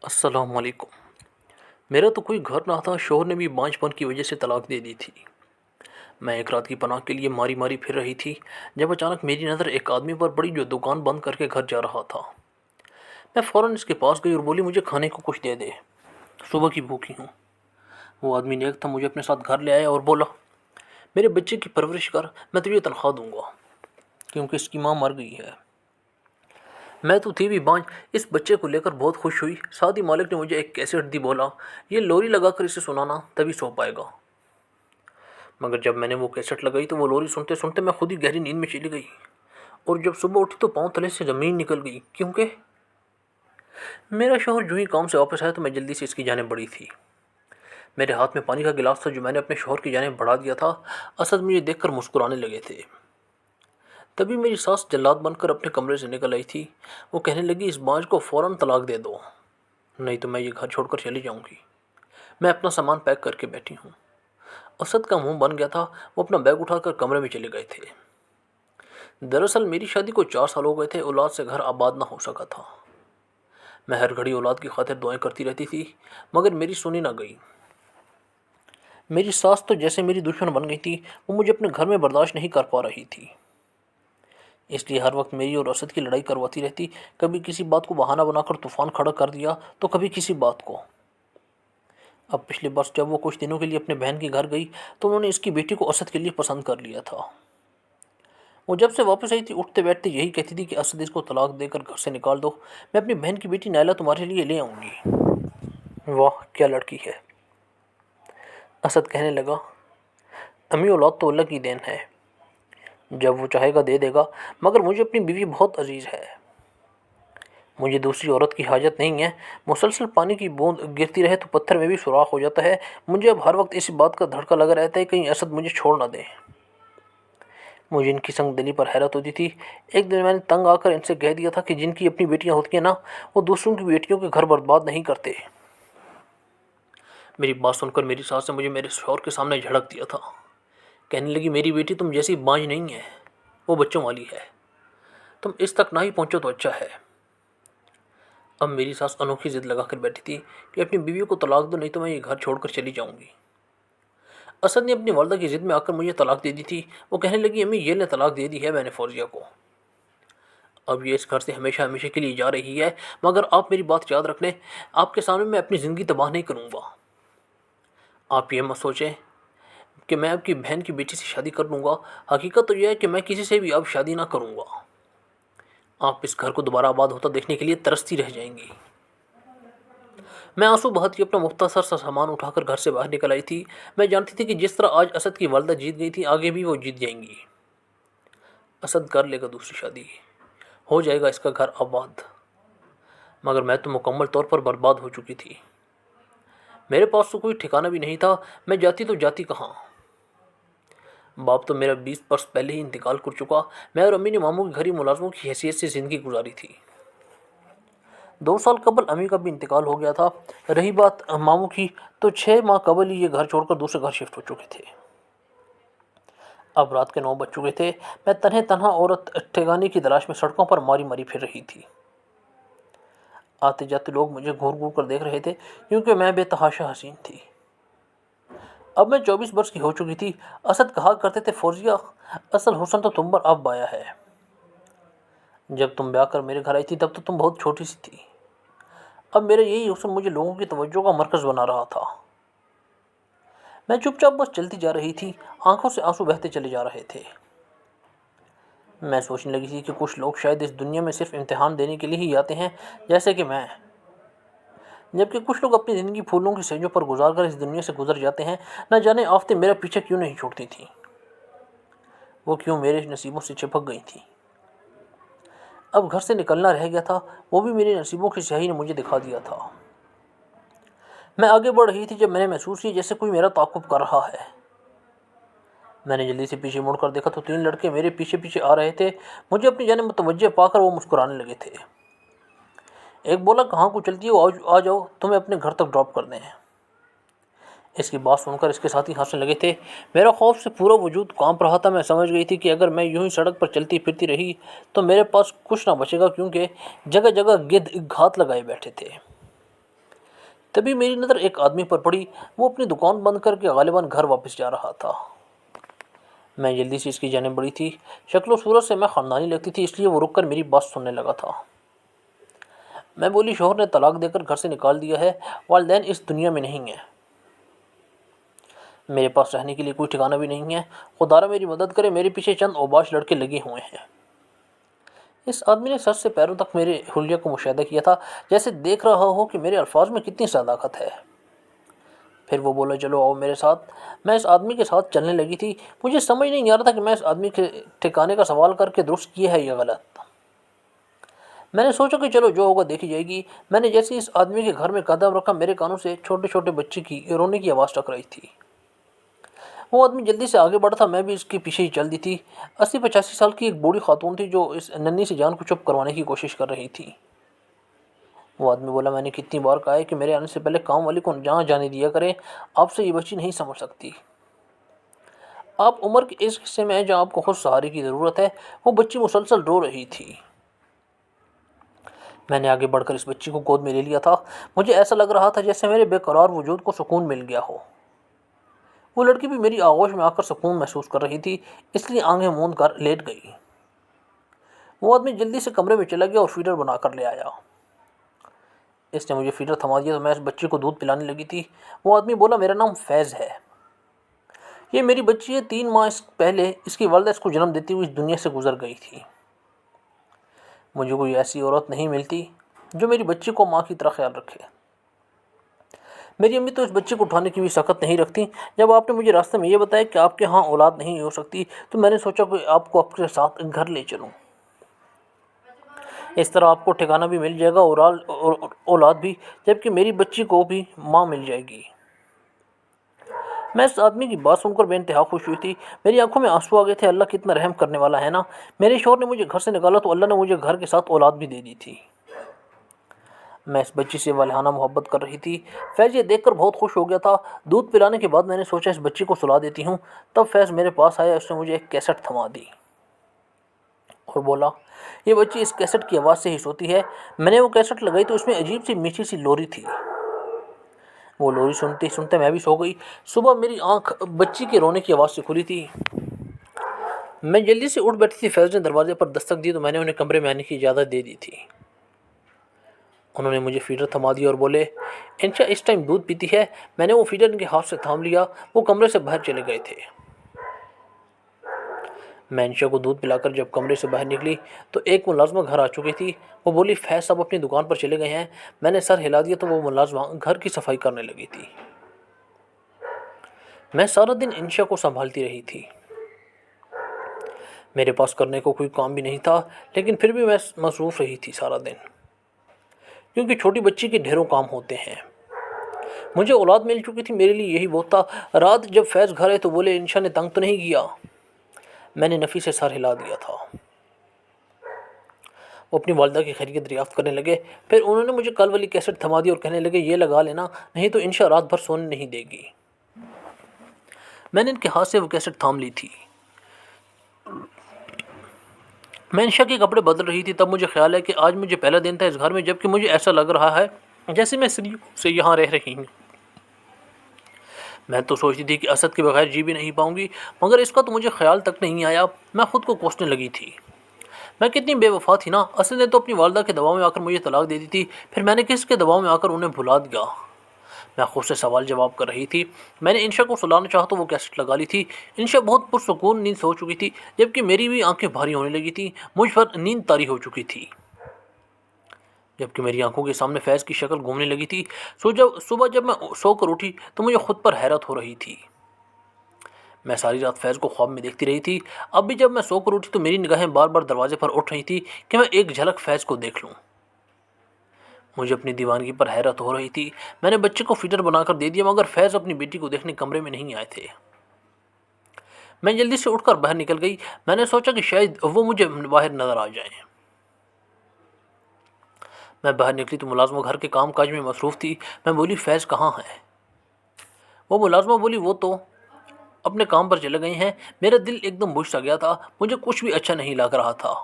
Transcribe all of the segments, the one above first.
السلام علیکم۔ میرا تو کوئی گھر نہ تھا، شوہر نے بھی بانجھ پن کی وجہ سے طلاق دے دی تھی۔ میں ایک رات کی پناہ کے لیے ماری ماری پھر رہی تھی جب اچانک میری نظر ایک آدمی پر پڑی جو دکان بند کر کے گھر جا رہا تھا۔ میں فوراً اس کے پاس گئی اور بولی مجھے کھانے کو کچھ دے دے، صبح کی بھوکی ہوں۔ وہ آدمی نیک تھا، مجھے اپنے ساتھ گھر لے آیا اور بولا میرے بچے کی پرورش کر، میں تجھے تنخواہ دوں گا کیونکہ اس کی ماں مر گئی ہے۔ میں تو تھی بھی بانجھ، اس بچے کو لے کر بہت خوش ہوئی۔ ساتھ ہی مالک نے مجھے ایک کیسٹ دی، بولا یہ لوری لگا کر اسے سنانا تبھی سو پائے گا۔ مگر جب میں نے وہ کیسٹ لگائی تو وہ لوری سنتے سنتے میں خود ہی گہری نیند میں چلی گئی، اور جب صبح اٹھی تو پاؤں تلے سے زمین نکل گئی، کیونکہ میرا شوہر جو ہی کام سے واپس آیا تو میں جلدی سے اس کی جانب بڑھی تھی۔ میرے ہاتھ میں پانی کا گلاس تھا جو میں نے اپنے شوہر کی جانب بڑھا دیا تھا۔ اسد مجھے دیکھ کر مسکرانے لگے تھے۔ تبھی میری ساس جلاد بن کر اپنے کمرے سے نکل آئی تھی۔ وہ کہنے لگی اس بانجھ کو فوراً طلاق دے دو، نہیں تو میں یہ گھر چھوڑ کر چلی جاؤں گی۔ میں اپنا سامان پیک کر کے بیٹھی ہوں۔ اسد کا منہ بن گیا تھا، وہ اپنا بیگ اٹھا کر کمرے میں چلے گئے تھے۔ دراصل میری شادی کو 4 سال ہو گئے تھے، اولاد سے گھر آباد نہ ہو سکا تھا۔ میں ہر گھڑی اولاد کی خاطر دعائیں کرتی رہتی تھی، مگر میری سنی نہ گئی۔ میری ساس تو جیسے میری دشمن بن گئی تھی، وہ مجھے اپنے گھر میں برداشت نہیں کر پا رہی تھی، اس لیے ہر وقت میری اور اسد کی لڑائی کرواتی رہتی۔ کبھی کسی بات کو بہانہ بنا کر طوفان کھڑا کر دیا تو کبھی کسی بات کو۔ اب پچھلے برس جب وہ کچھ دنوں کے لیے اپنے بہن کے گھر گئی تو انہوں نے اس کی بیٹی کو اسد کے لیے پسند کر لیا تھا۔ وہ جب سے واپس آئی تھی اٹھتے بیٹھتے یہی کہتی تھی کہ اسد اس کو طلاق دے کر گھر سے نکال دو، میں اپنی بہن کی بیٹی نائلہ تمہارے لیے لے آؤں گی۔ واہ کیا لڑکی ہے! اسد کہنے لگا امی اولاد تو اللہ کی دین ہے، جب وہ چاہے گا دے دے گا، مگر مجھے اپنی بیوی بہت عزیز ہے، مجھے دوسری عورت کی حاجت نہیں ہے۔ مسلسل پانی کی بوند گرتی رہے تو پتھر میں بھی سوراخ ہو جاتا ہے۔ مجھے اب ہر وقت اسی بات کا دھڑکا لگا رہتا ہے کہیں اسد مجھے چھوڑ نہ دے۔ مجھے ان کی سنگ دلی پر حیرت ہوتی تھی۔ ایک دن میں نے تنگ آ کر ان سے کہہ دیا تھا کہ جن کی اپنی بیٹیاں ہوتی ہیں نا، وہ دوسروں کی بیٹیوں کے گھر برباد نہیں کرتے۔ میری بات سن کر میری ساس نے مجھے میرے شوہر کے سامنے جھڑک دیا تھا۔ کہنے لگی میری بیٹی تم جیسی بانجھ نہیں ہے، وہ بچوں والی ہے، تم اس تک نہ ہی پہنچو تو اچھا ہے۔ اب میری ساس انوکھی ضد لگا کر بیٹھی تھی کہ اپنی بیوی کو طلاق دو، نہیں تو میں یہ گھر چھوڑ کر چلی جاؤں گی۔ اسد نے اپنی والدہ کی ضد میں آ کر مجھے طلاق دے دی تھی۔ وہ کہنے لگی امی یہ لے طلاق دے دی ہے میں نے فوزیہ کو، اب یہ اس گھر سے ہمیشہ ہمیشہ کے لیے جا رہی ہے، مگر آپ میری بات یاد رکھ لیں، آپ کے سامنے میں اپنی زندگی تباہ نہیں کروں گا۔ آپ یہ مت سوچیں کہ میں آپ کی بہن کی بیٹی سے شادی کر لوں گا، حقیقت تو یہ ہے کہ میں کسی سے بھی اب شادی نہ کروں گا۔ آپ اس گھر کو دوبارہ آباد ہوتا دیکھنے کے لیے ترستی رہ جائیں گی۔ میں آنسو بہتی اپنا مختصر سا سامان اٹھا کر گھر سے باہر نکل آئی تھی۔ میں جانتی تھی کہ جس طرح آج اسد کی والدہ جیت گئی تھی، آگے بھی وہ جیت جائیں گی۔ اسد کر لے گا دوسری شادی، ہو جائے گا اس کا گھر آباد، مگر میں تو مکمل طور پر برباد ہو چکی تھی۔ میرے پاس تو کوئی ٹھکانہ بھی نہیں تھا، میں جاتی تو جاتی کہاں؟ باپ تو میرا 20 برس پہلے ہی انتقال کر چکا۔ میں اور امی نے ماموں کے گھر ہی ملازموں کی حیثیت سے زندگی گزاری تھی۔ 2 سال قبل امی کا بھی انتقال ہو گیا تھا۔ رہی بات ماموں کی، تو 6 ماہ قبل ہی یہ گھر چھوڑ کر دوسرے گھر شفٹ ہو چکے تھے۔ اب رات کے 9 بج چکے تھے۔ میں تنہا عورت ٹھکانے کی تلاش میں سڑکوں پر ماری ماری پھر رہی تھی۔ آتے جاتے لوگ مجھے گھور گھور کر دیکھ رہے تھے کیونکہ میں بے تحاشا حسین تھی۔ اب میں 24 برس کی ہو چکی تھی۔ اسد کہا کرتے تھے فوزیہ اصل حسن تو تم پر اب آیا ہے، جب تم بیاہ کر میرے گھر آئی تھی تب تو تم بہت چھوٹی سی تھی۔ اب میرا یہی حسن مجھے لوگوں کی توجہ کا مرکز بنا رہا تھا۔ میں چپ چاپ بس چلتی جا رہی تھی، آنکھوں سے آنسو بہتے چلے جا رہے تھے۔ میں سوچنے لگی تھی کہ کچھ لوگ شاید اس دنیا میں صرف امتحان دینے کے لیے ہی آتے ہیں، جیسے کہ میں، جبکہ کچھ لوگ اپنی زندگی پھولوں کی سیجوں پر گزار کر اس دنیا سے گزر جاتے ہیں۔ نہ جانے آفتیں میرا پیچھا کیوں نہیں چھوڑتی تھیں، وہ کیوں میرے نصیبوں سے چپک گئی تھیں۔ اب گھر سے نکلنا رہ گیا تھا، وہ بھی میرے نصیبوں کی سیاہی نے مجھے دکھا دیا تھا۔ میں آگے بڑھ رہی تھی جب میں نے محسوس کیا جیسے کوئی میرا تعاقب کر رہا ہے۔ میں نے جلدی سے پیچھے مڑ کر دیکھا تو 3 لڑکے میرے پیچھے پیچھے آ رہے تھے۔ مجھے اپنی جانب متوجہ پا کر وہ مسکرانے لگے تھے۔ ایک بولا کہاں کو چلتی ہو، آ جاؤ تمہیں اپنے گھر تک ڈراپ کر دیں۔ اس کی بات سن کر اس کے ساتھی ہنسنے لگے تھے۔ میرا خوف سے پورا وجود کانپ رہا تھا۔ میں سمجھ گئی تھی کہ اگر میں یوں ہی سڑک پر چلتی پھرتی رہی تو میرے پاس کچھ نہ بچے گا، کیونکہ جگہ جگہ گدھ گھات لگائے بیٹھے تھے۔ تبھی میری نظر ایک آدمی پر پڑی۔ وہ اپنی دکان بند کر کے غالباً گھر واپس جا رہا تھا۔ میں جلدی سے اس کی جانب بڑھی تھی۔ شکل و صورت سے میں خاندانی لگتی تھی، اس لیے وہ رک کر میری بات سننے لگا تھا۔ میں بولی، شوہر نے طلاق دے کر گھر سے نکال دیا ہے، والدین اس دنیا میں نہیں ہیں، میرے پاس رہنے کے لیے کوئی ٹھکانہ بھی نہیں ہے، خدا را میری مدد کرے، میرے پیچھے چند اوباش لڑکے لگے ہوئے ہیں۔ اس آدمی نے سر سے پیروں تک میرے حلیہ کو مشاہدہ کیا تھا، جیسے دیکھ رہا ہو کہ میرے الفاظ میں کتنی صداقت ہے۔ پھر وہ بولا، چلو آؤ میرے ساتھ۔ میں اس آدمی کے ساتھ چلنے لگی تھی۔ مجھے سمجھ نہیں آ رہا تھا کہ میں اس آدمی کے ٹھکانے کا سوال کر کے درست کیا ہے یا غلط۔ میں نے سوچا کہ چلو جو ہوگا دیکھی جائے گی۔ میں نے جیسے اس آدمی کے گھر میں قدم رکھا، میرے کانوں سے چھوٹے چھوٹے بچے کی رونے کی آواز ٹکرائی تھی۔ وہ آدمی جلدی سے آگے بڑھا تھا، میں بھی اس کے پیچھے ہی چل دی تھی۔ 80-85 سال کی ایک بوڑھی خاتون تھی جو اس ننھی سی جان کو چپ کروانے کی کوشش کر رہی تھی۔ وہ آدمی بولا، میں نے کتنی بار کہا ہے کہ میرے آنے سے پہلے کام والی کو جہاں جانے دیا کریں، آپ سے یہ بچی نہیں سمجھ سکتی۔ آپ عمر کے اس حصے میں ہیں جہاں آپ کو خود سہارے کی ضرورت ہے۔ وہ بچی مسلسل رو رہی تھی۔ میں نے آگے بڑھ کر اس بچی کو گود میں لے لیا تھا۔ مجھے ایسا لگ رہا تھا جیسے میرے بے قرار وجود کو سکون مل گیا ہو۔ وہ لڑکی بھی میری آغوش میں آ کر سکون محسوس کر رہی تھی، اس لیے آنکھیں موند کر لیٹ گئی۔ وہ آدمی جلدی سے کمرے میں چلا گیا اور فیڈر بنا کر لے آیا۔ اس نے مجھے فیڈر تھما دیا تو میں اس بچی کو دودھ پلانے لگی تھی۔ وہ آدمی بولا، میرا نام فیض ہے، یہ میری بچی ہے۔ 3 ماہ پہلے اس کی والدہ اس کو جنم دیتی ہوئی اس دنیا سے گزر گئی تھی۔ مجھے کوئی ایسی عورت نہیں ملتی جو میری بچی کو ماں کی طرح خیال رکھے۔ میری امی تو اس بچے کو اٹھانے کی بھی سخت نہیں رکھتی۔ جب آپ نے مجھے راستے میں یہ بتایا کہ آپ کے ہاں اولاد نہیں ہو سکتی تو میں نے سوچا کہ آپ کو اپنے ساتھ گھر لے چلوں، اس طرح آپ کو ٹھکانہ بھی مل جائے گا اور اولاد بھی، جبکہ میری بچی کو بھی ماں مل جائے گی۔ میں اس آدمی کی بات سن کر بے انتہا خوش ہوئی تھی۔ میری آنکھوں میں آنسو آ گئے تھے۔ اللہ کتنا رحم کرنے والا ہے نا۔ میرے شوہر نے مجھے گھر سے نکالا تو اللہ نے مجھے گھر کے ساتھ اولاد بھی دے دی تھی۔ میں اس بچی سے والہانہ محبت کر رہی تھی۔ فیض یہ دیکھ کر بہت خوش ہو گیا تھا۔ دودھ پلانے کے بعد میں نے سوچا اس بچی کو سلا دیتی ہوں۔ تب فیض میرے پاس آیا، اس نے مجھے ایک کیسٹ تھما دی اور بولا، یہ بچی اس کیسٹ کی آواز سے ہی سوتی ہے۔ میں نے وہ کیسٹ لگائی تو اس میں عجیب سی میٹھی سی لوری تھی۔ وہ لوری سنتے سنتے میں بھی سو گئی۔ صبح میری آنکھ بچی کے رونے کی آواز سے کھلی تھی۔ میں جلدی سے اٹھ بیٹھی تھی۔ فیض نے دروازے پر دستک دی تو میں نے انہیں کمرے میں آنے کی اجازت دے دی تھی۔ انہوں نے مجھے فیڈر تھما دیا اور بولے، انشا اس ٹائم دودھ پیتی ہے۔ میں نے وہ فیڈر ان کے ہاتھ سے تھام لیا۔ وہ کمرے سے باہر چلے گئے تھے۔ میں انشا کو دودھ پلا کر جب کمرے سے باہر نکلی تو ایک ملازمہ گھر آ چکی تھی۔ وہ بولی، فیض صاحب اپنی دکان پر چلے گئے ہیں۔ میں نے سر ہلا دیا تو وہ ملازمہ گھر کی صفائی کرنے لگی تھی۔ میں سارا دن انشا کو سنبھالتی رہی تھی۔ میرے پاس کرنے کو کوئی کام بھی نہیں تھا، لیکن پھر بھی میں مصروف رہی تھی سارا دن، کیونکہ چھوٹی بچی کے ڈھیروں کام ہوتے ہیں۔ مجھے اولاد مل چکی تھی، میرے لیے یہی بہت تھا۔ رات جب فیض گھر آئے تو بولے، انشا نے تنگ تو نہیں کیا؟ میں نے نفی سے سر ہلا دیا تھا۔ وہ اپنی والدہ کی خیریت دریافت کرنے لگے۔ پھر انہوں نے مجھے کل والی کیسٹ تھما دی اور کہنے لگے، یہ لگا لینا، نہیں تو انشا رات بھر سونے نہیں دے گی۔ میں نے ان کے ہاتھ سے وہ کیسٹ تھام لی تھی۔ میں انشا کے کپڑے بدل رہی تھی، تب مجھے خیال ہے کہ آج مجھے پہلا دن تھا اس گھر میں، جبکہ مجھے ایسا لگ رہا ہے جیسے میں صدیوں سے یہاں رہ رہی ہوں۔ میں تو سوچتی تھی کہ اسد کے بغیر جی بھی نہیں پاؤں گی، مگر اس کا تو مجھے خیال تک نہیں آیا۔ میں خود کو کوسنے لگی تھی، میں کتنی بے وفا تھی نا۔ اسد نے تو اپنی والدہ کے دباؤ میں آ کر مجھے طلاق دے دی تھی، پھر میں نے کس کے دباؤ میں آ کر انہیں بھلا دیا؟ میں خود سے سوال جواب کر رہی تھی۔ میں نے انشا کو سلانا چاہا تو وہ کیسٹ لگا لی تھی۔ انشا بہت پرسکون نیند سو چکی تھی، جبکہ میری بھی آنکھیں بھاری ہونے لگی تھیں۔ مجھ پر نیند طاری ہو چکی تھی، جبکہ میری آنکھوں کے سامنے فیض کی شکل گھومنے لگی تھی۔ صبح جب میں سو کر اٹھی تو مجھے خود پر حیرت ہو رہی تھی۔ میں ساری رات فیض کو خواب میں دیکھتی رہی تھی۔ اب بھی جب میں سو کر اٹھی تو میری نگاہیں بار بار دروازے پر اٹھ رہی تھی کہ میں ایک جھلک فیض کو دیکھ لوں۔ مجھے اپنی دیوانگی پر حیرت ہو رہی تھی۔ میں نے بچے کو فیڈر بنا کر دے دیا، مگر فیض اپنی بیٹی کو دیکھنے کمرے میں نہیں آئے تھے۔ میں جلدی سے اٹھ کر باہر نکل گئی۔ میں نے سوچا کہ شاید وہ مجھے باہر نظر آ جائیں۔ میں باہر نکلی تو ملازمہ گھر کے کام کاج میں مصروف تھی۔ میں بولی، فیض کہاں ہے؟ وہ ملازمہ بولی، وہ تو اپنے کام پر چلے گئے ہیں۔ میرا دل ایک دم بجھ سا گیا تھا، مجھے کچھ بھی اچھا نہیں لگ رہا تھا۔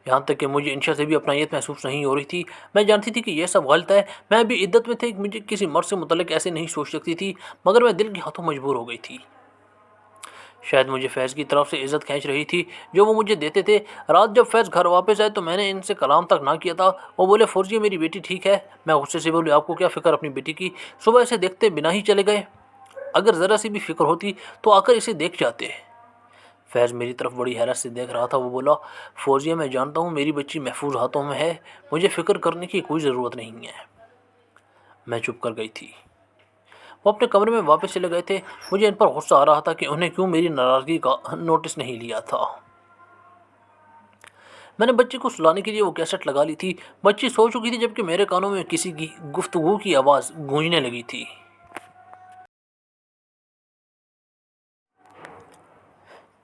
یہاں تک کہ مجھے انشا سے بھی اپنائیت محسوس نہیں ہو رہی تھی۔ میں جانتی تھی کہ یہ سب غلط ہے، میں ابھی عدت میں تھے، مجھے کسی مرد سے متعلق ایسے نہیں سوچ سکتی تھی، مگر میں دل کے ہاتھوں مجبور ہو گئی تھی۔ شاید مجھے فیض کی طرف سے عزت کھینچ رہی تھی جو وہ مجھے دیتے تھے۔ رات جب فیض گھر واپس آئے تو میں نے ان سے کلام تک نہ کیا تھا۔ وہ بولے فوزیہ میری بیٹی ٹھیک ہے؟ میں غصے سے بولی آپ کو کیا فکر اپنی بیٹی کی؟ صبح اسے دیکھتے بنا ہی چلے گئے، اگر ذرا سی بھی فکر ہوتی تو آ کر اسے دیکھ جاتے۔ فیض میری طرف بڑی حیرت سے دیکھ رہا تھا۔ وہ بولا فوزیہ میں جانتا ہوں میری بچی محفوظ ہاتھوں میں ہے، مجھے فکر کرنے کی کوئی ضرورت نہیں ہے۔ میں چپ کر گئی تھی۔ وہ اپنے کمرے میں واپس چلے گئے تھے۔ مجھے ان پر غصہ آ رہا تھا کہ انہیں کیوں میری ناراضگی کا نوٹس نہیں لیا تھا۔ میں نے بچی کو سلانے کے لیے وہ کیسٹ لگا لی تھی۔ بچی سو چکی تھی جبکہ میرے کانوں میں کسی کی گفتگو کی آواز گونجنے لگی تھی۔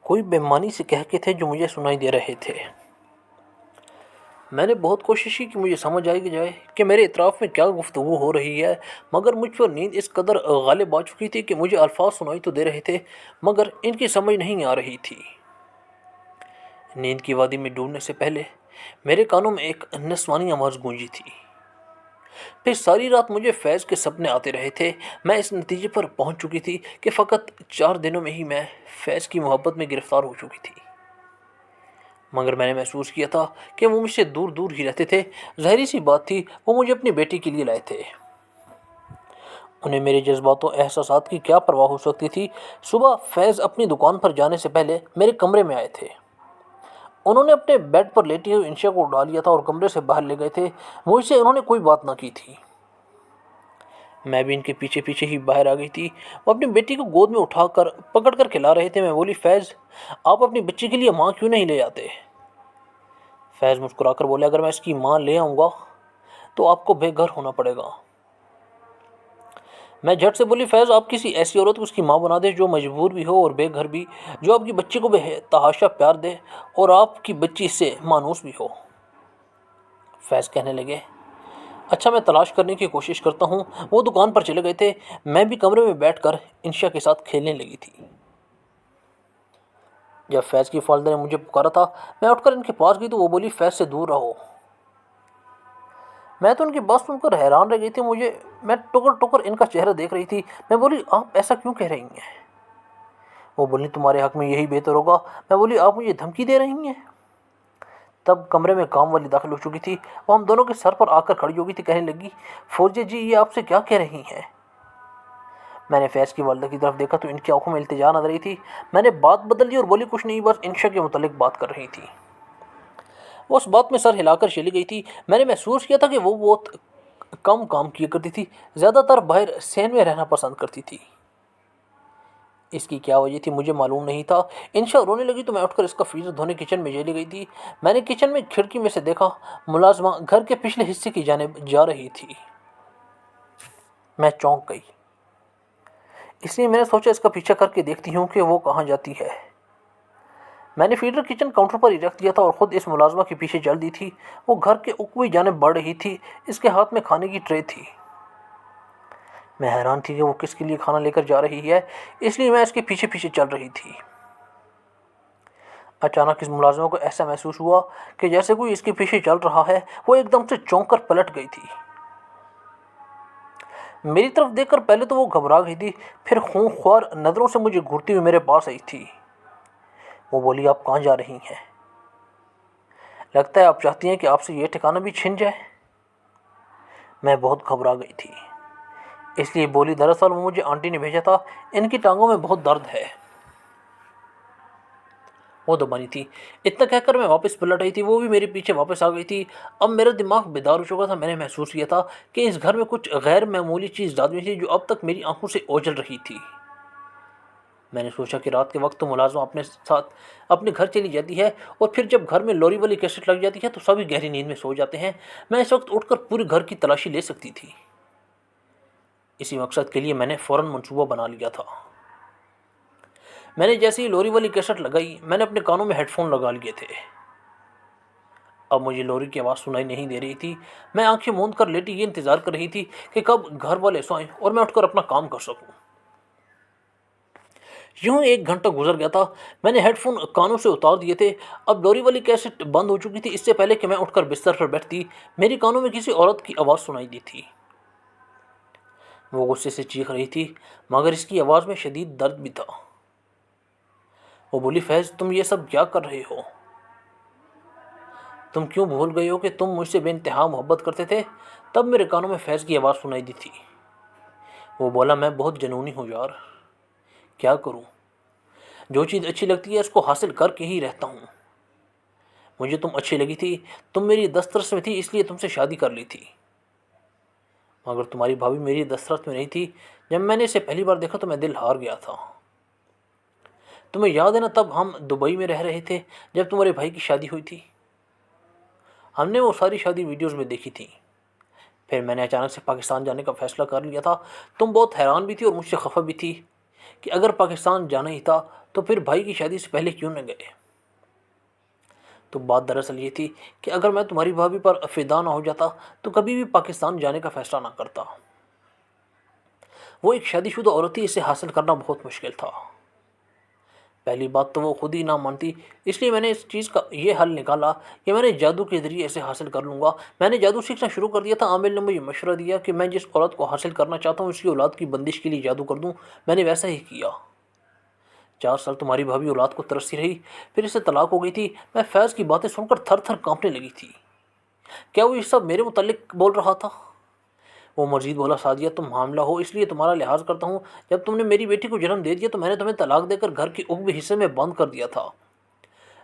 کوئی بےمانی سے کہکے تھے جو مجھے سنائی دے رہے تھے۔ میں نے بہت کوشش کی کہ مجھے سمجھ آئی جائے کہ میرے اطراف میں کیا گفتگو ہو رہی ہے، مگر مجھ پر نیند اس قدر غالب آ چکی تھی کہ مجھے الفاظ سنائی تو دے رہے تھے مگر ان کی سمجھ نہیں آ رہی تھی۔ نیند کی وادی میں ڈوبنے سے پہلے میرے کانوں میں ایک نسوانی آواز گونجی تھی۔ پھر ساری رات مجھے فیض کے سپنے آتے رہے تھے۔ میں اس نتیجے پر پہنچ چکی تھی کہ فقط 4 دنوں میں ہی میں فیض کی محبت میں گرفتار ہو چکی تھی، مگر میں نے محسوس کیا تھا کہ وہ مجھ سے دور دور ہی رہتے تھے۔ ظاہری سی بات تھی وہ مجھے اپنی بیٹی کے لیے لائے تھے، انہیں میرے جذبات و احساسات کی کیا پرواہ ہو سکتی تھی۔ صبح فیض اپنی دکان پر جانے سے پہلے میرے کمرے میں آئے تھے۔ انہوں نے اپنے بیڈ پر لیٹی ہوئی انشا کو اٹھا لیا تھا اور کمرے سے باہر لے گئے تھے۔ مجھ سے انہوں نے کوئی بات نہ کی تھی، میں بھی ان کے پیچھے پیچھے ہی باہر آ گئی تھی۔ وہ اپنی بیٹی کو گود میں اٹھا کر پکڑ کر کھلا رہے تھے۔ میں بولی فیض آپ اپنی بچی کے لیے ماں کیوں نہیں لے آتے؟ فیض مسکرا کر بولے اگر میں اس کی ماں لے آؤں گا تو آپ کو بے گھر ہونا پڑے گا۔ میں جھٹ سے بولی فیض آپ کسی ایسی عورت کو اس کی ماں بنا دیں جو مجبور بھی ہو اور بے گھر بھی، جو آپ کی بچی کو بے تحاشا پیار دے اور آپ کی بچی اس سے مانوس بھی ہو۔ فیض کہنے لگے اچھا میں تلاش کرنے کی کوشش کرتا ہوں۔ وہ دکان پر چلے گئے تھے۔ میں بھی کمرے میں بیٹھ کر انشا کے ساتھ کھیلنے لگی تھی۔ جب فیض کی والدہ نے مجھے پکارا تھا میں اٹھ کر ان کے پاس گئی تو وہ بولی فیض سے دور رہو۔ میں تو ان کی بات سن کر حیران رہ گئی تھی۔ میں ٹکر ٹکر ان کا چہرہ دیکھ رہی تھی۔ میں بولی آپ ایسا کیوں کہہ رہی ہیں؟ وہ بولی تمہارے حق میں یہی بہتر ہوگا۔ میں بولی آپ مجھے دھمکی دے رہی ہیں؟ تب کمرے میں کام والی داخل ہو چکی تھی۔ وہ ہم دونوں کے سر پر آ کر کھڑی ہو گئی تھی، کہنے لگی فوزیہ جی یہ آپ سے کیا کہہ رہی ہیں؟ میں نے فیض کی والدہ کی طرف دیکھا تو ان کی آنکھوں میں التجا نظر آئی تھی۔ میں نے بات بدل دی اور بولی کچھ نہیں، بس انشا کے متعلق بات کر رہی تھی۔ وہ اس بات میں سر ہلا کر چلی گئی تھی۔ میں نے محسوس کیا تھا کہ وہ بہت کم کام کیا کرتی تھی، زیادہ تر باہر سین میں رہنا پسند کرتی تھی۔ اس کی کیا وجہ تھی مجھے معلوم نہیں تھا۔ انشا رونے لگی تو میں اٹھ کر اس کا فریزر دھونے کچن میں چلی گئی تھی۔ میں نے کچن میں کھڑکی میں سے دیکھا ملازمہ گھر کے پچھلے حصے کی جانب جا رہی تھی۔ میں چونک گئی، اس لیے میں نے سوچا اس کا پیچھا کر کے دیکھتی ہوں کہ وہ کہاں جاتی ہے۔ میں نے فیڈر کچن کاؤنٹر پر ہی رکھ دیا تھا اور خود اس ملازمہ کے پیچھے چل دی تھی۔ وہ گھر کے اوپری جانب بڑھ رہی تھی، اس کے ہاتھ میں کھانے کی ٹرے تھی۔ میں حیران تھی کہ وہ کس کے لیے کھانا لے کر جا رہی ہے، اس لیے میں اس کے پیچھے پیچھے چل رہی تھی۔ اچانک اس ملازمہ کو ایسا محسوس ہوا کہ جیسے کوئی اس کے پیچھے چل رہا ہے۔ وہ ایک دم سے چونک کر پلٹ گئی تھی۔ میری طرف دیکھ کر پہلے تو وہ گھبرا گئی تھی، پھر خون خوار نظروں سے مجھے گھورتی ہوئی میرے پاس آئی تھی۔ وہ بولی آپ کہاں جا رہی ہیں؟ لگتا ہے آپ چاہتی ہیں کہ آپ سے یہ ٹھکانہ بھی چھن جائے۔ میں بہت گھبرا گئی تھی، اس لیے بولی دراصل وہ مجھے آنٹی نے بھیجا تھا، ان کی ٹانگوں میں بہت درد ہے۔ وہ دبانی تھی۔ اتنا کہہ کر میں واپس پلٹ آئی تھی، وہ بھی میرے پیچھے واپس آ گئی تھی۔ اب میرا دماغ بیدار ہو چکا تھا۔ میں نے محسوس کیا تھا کہ اس گھر میں کچھ غیر معمولی چیز لازمی تھی جو اب تک میری آنکھوں سے اوجھل رہی تھی۔ میں نے سوچا کہ رات کے وقت تو ملازمہ اپنے ساتھ اپنے گھر چلی جاتی ہے اور پھر جب گھر میں لوری والی کیسٹ لگ جاتی ہے تو سبھی گہری نیند میں سو جاتے ہیں۔ میں اس وقت اٹھ کر پورے گھر کی تلاشی لے سکتی تھی۔ اسی مقصد کے لیے میں نے فوراً منصوبہ بنا لیا تھا۔ میں نے جیسے ہی لوری والی کیسٹ لگائی میں نے اپنے کانوں میں ہیڈ فون لگا لیے تھے۔ اب مجھے لوری کی آواز سنائی نہیں دے رہی تھی۔ میں آنکھیں موند کر لیٹی یہ انتظار کر رہی تھی کہ کب گھر والے سوئیں اور میں اٹھ کر اپنا کام کر سکوں۔ یوں 1 گھنٹہ گزر گیا تھا۔ میں نے ہیڈ فون کانوں سے اتار دیے تھے۔ اب ڈوری والی کیسٹ بند ہو چکی تھی۔ اس سے پہلے کہ میں اٹھ کر بستر پر بیٹھتی، میری کانوں میں کسی عورت کی آواز سنائی دی تھی۔ وہ غصے سے چیخ رہی تھی، مگر اس کی آواز میں شدید درد بھی تھا۔ وہ بولی، فیض تم یہ سب کیا کر رہے ہو؟ تم کیوں بھول گئے ہو کہ تم مجھ سے بے انتہا محبت کرتے تھے؟ تب میرے کانوں میں فیض کی آواز سنائی دی تھی۔ وہ بولا، میں بہت جنونی ہوں یار، کیا کروں؟ جو چیز اچھی لگتی ہے اس کو حاصل کر کے ہی رہتا ہوں۔ مجھے تم اچھی لگی تھی، تم میری دسترس میں تھی، اس لیے تم سے شادی کر لی تھی۔ مگر تمہاری بھابھی میری دسترس میں نہیں تھی۔ جب میں نے اسے پہلی بار دیکھا تو میں دل ہار گیا تھا۔ تمہیں یاد ہے نا، تب ہم دبئی میں رہ رہے تھے جب تمہارے بھائی کی شادی ہوئی تھی۔ ہم نے وہ ساری شادی ویڈیوز میں دیکھی تھی۔ پھر میں نے اچانک سے پاکستان جانے کا فیصلہ کر لیا تھا۔ تم بہت حیران بھی تھی اور مجھ سے خفا بھی تھی کہ اگر پاکستان جانا ہی تھا تو پھر بھائی کی شادی سے پہلے کیوں نہ گئے؟ تو بات دراصل یہ تھی کہ اگر میں تمہاری بھابھی پر فدا نہ ہو جاتا تو کبھی بھی پاکستان جانے کا فیصلہ نہ کرتا۔ وہ ایک شادی شدہ عورت تھی، اسے حاصل کرنا بہت مشکل تھا۔ پہلی بات تو وہ خود ہی نہ مانتی، اس لیے میں نے اس چیز کا یہ حل نکالا کہ میں نے جادو کے ذریعے اسے حاصل کر لوں گا۔ میں نے جادو سیکھنا شروع کر دیا تھا۔ عامر نے مجھے مشورہ دیا کہ میں جس عورت کو حاصل کرنا چاہتا ہوں اس کی اولاد کی بندش کے لیے جادو کر دوں۔ میں نے ویسا ہی کیا۔ 4 سال تمہاری بھابھی اولاد کو ترستی رہی، پھر اسے طلاق ہو گئی تھی۔ میں فیض کی باتیں سن کر تھر تھر کانپنے لگی تھی۔ کیا وہ یہ سب میرے متعلق بول رہا تھا؟ وہ مزید بولا، سعدیہ تم حاملہ ہو اس لیے تمہارا لحاظ کرتا ہوں۔ جب تم نے میری بیٹی کو جنم دے دیا تو میں نے تمہیں طلاق دے کر گھر کے عقبے حصے میں بند کر دیا تھا۔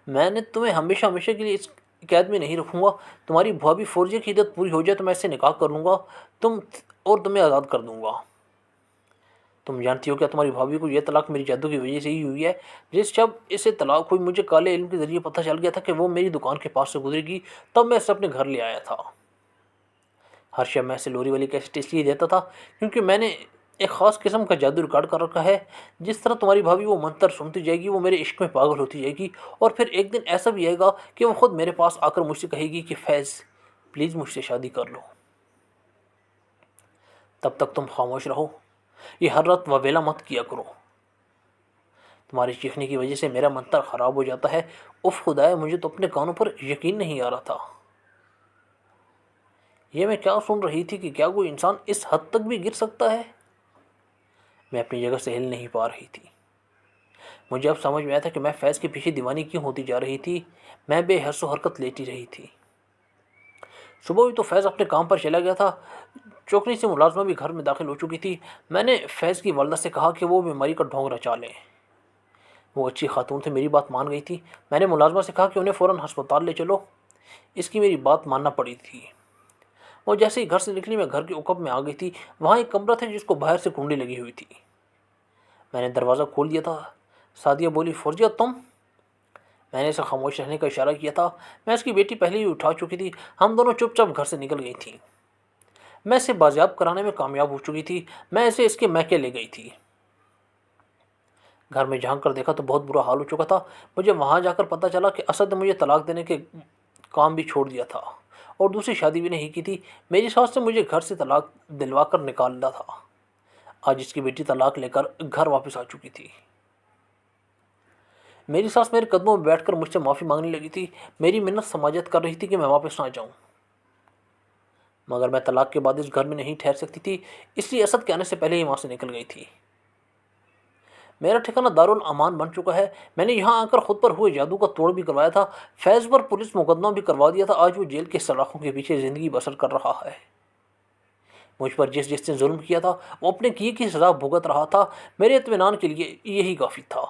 میں نے تمہیں ہمیشہ ہمیشہ کے لیے اس قید میں نہیں رکھوں گا۔ تمہاری بھابھی فوجی کی عدت پوری ہو جائے تو میں اس سے نکاح کر لوں گا تمہیں آزاد کر دوں گا۔ تم جانتی ہو کہ تمہاری بھابھی کو یہ طلاق میری جادو کی وجہ سے ہی ہوئی ہے۔ جس جب اسے طلاق ہوئی مجھے کالے علم کے ذریعے پتہ چل گیا تھا کہ وہ میری دکان کے پاس سے گزرے گی، تب میں اسے اپنے گھر لے آیا تھا۔ ہر شب میں اسے لوری والی کیسٹ اس لیے دیتا تھا کیونکہ میں نے ایک خاص قسم کا جادو ریکارڈ کر رکھا ہے۔ جس طرح تمہاری بھابھی وہ منتر سنتی جائے گی وہ میرے عشق میں پاگل ہوتی جائے گی، اور پھر ایک دن ایسا بھی آئے گا کہ وہ خود میرے پاس آ کر مجھ سے کہے گی کہ فیض پلیز مجھ سے شادی کر لو۔ تب تک تم خاموش رہو، یہ ہر رات وویلا مت کیا کرو۔ تمہارے چیخنے کی وجہ سے میرا منتر خراب ہو جاتا ہے۔ اف خدایا، مجھے تو اپنے کانوں پر یقین نہیں آ رہا تھا۔ یہ میں کیا سن رہی تھی کہ کیا کوئی انسان اس حد تک بھی گر سکتا ہے؟ میں اپنی جگہ سے ہل نہیں پا رہی تھی۔ مجھے اب سمجھ میں آیا تھا کہ میں فیض کے پیچھے دیوانی کیوں ہوتی جا رہی تھی۔ میں بے حرص و حرکت لیٹی رہی تھی۔ صبح بھی تو فیض اپنے کام پر چلا گیا تھا۔ چوکنی سے ملازمہ بھی گھر میں داخل ہو چکی تھی۔ میں نے فیض کی والدہ سے کہا کہ وہ بیماری کا ڈھونگ رچا لیں۔ وہ اچھی خاتون تھی، میری بات مان گئی تھی۔ میں نے ملازمہ سے کہا کہ انہیں فوراً ہسپتال لے چلو۔ اس کی میری بات ماننا پڑی تھی۔ وہ جیسے ہی گھر سے نکلی میں گھر کے عقب میں آ گئی تھی۔ وہاں ایک کمرہ تھا جس کو باہر سے کنڈی لگی ہوئی تھی۔ میں نے دروازہ کھول دیا تھا۔ سعدیہ بولی، فوزیہ تم؟ میں نے اسے خاموش رہنے کا اشارہ کیا تھا۔ میں اس کی بیٹی پہلے ہی اٹھا چکی تھی۔ ہم دونوں چپ چاپ گھر سے نکل گئی تھیں۔ میں اسے بازیاب کرانے میں کامیاب ہو چکی تھی۔ میں اسے اس کے میکے لے گئی تھی۔ گھر میں جھانک کر دیکھا تو بہت برا حال ہو چکا تھا۔ مجھے وہاں جا کر پتہ چلا کہ اسد نے مجھے طلاق دینے کے کام بھی چھوڑ دیا تھا اور دوسری شادی بھی نہیں کی تھی۔ میری ساس نے مجھے گھر سے طلاق دلوا کر نکالا تھا۔ آج اس کی بیٹی طلاق لے کر گھر واپس آ چکی تھی۔ میری ساس میرے قدموں میں بیٹھ کر مجھ سے معافی مانگنے لگی تھی۔ میری منت سماجت کر رہی تھی کہ میں واپس نہ جاؤں، مگر میں طلاق کے بعد اس گھر میں نہیں ٹھہر سکتی تھی، اس لیے اسد کے آنے سے پہلے ہی وہاں سے نکل گئی تھی۔ میرا ٹھکانہ دارالامان بن چکا ہے۔ میں نے یہاں آ کر خود پر ہوئے جادو کا توڑ بھی کروایا تھا۔ فیض پر پولیس مقدمہ بھی کروا دیا تھا۔ آج وہ جیل کے سلاخوں کے پیچھے زندگی بسر کر رہا ہے۔ مجھ پر جس نے ظلم کیا تھا وہ اپنے کیے کی سزا بھگت رہا تھا۔ میرے اطمینان کے لیے یہی کافی تھا۔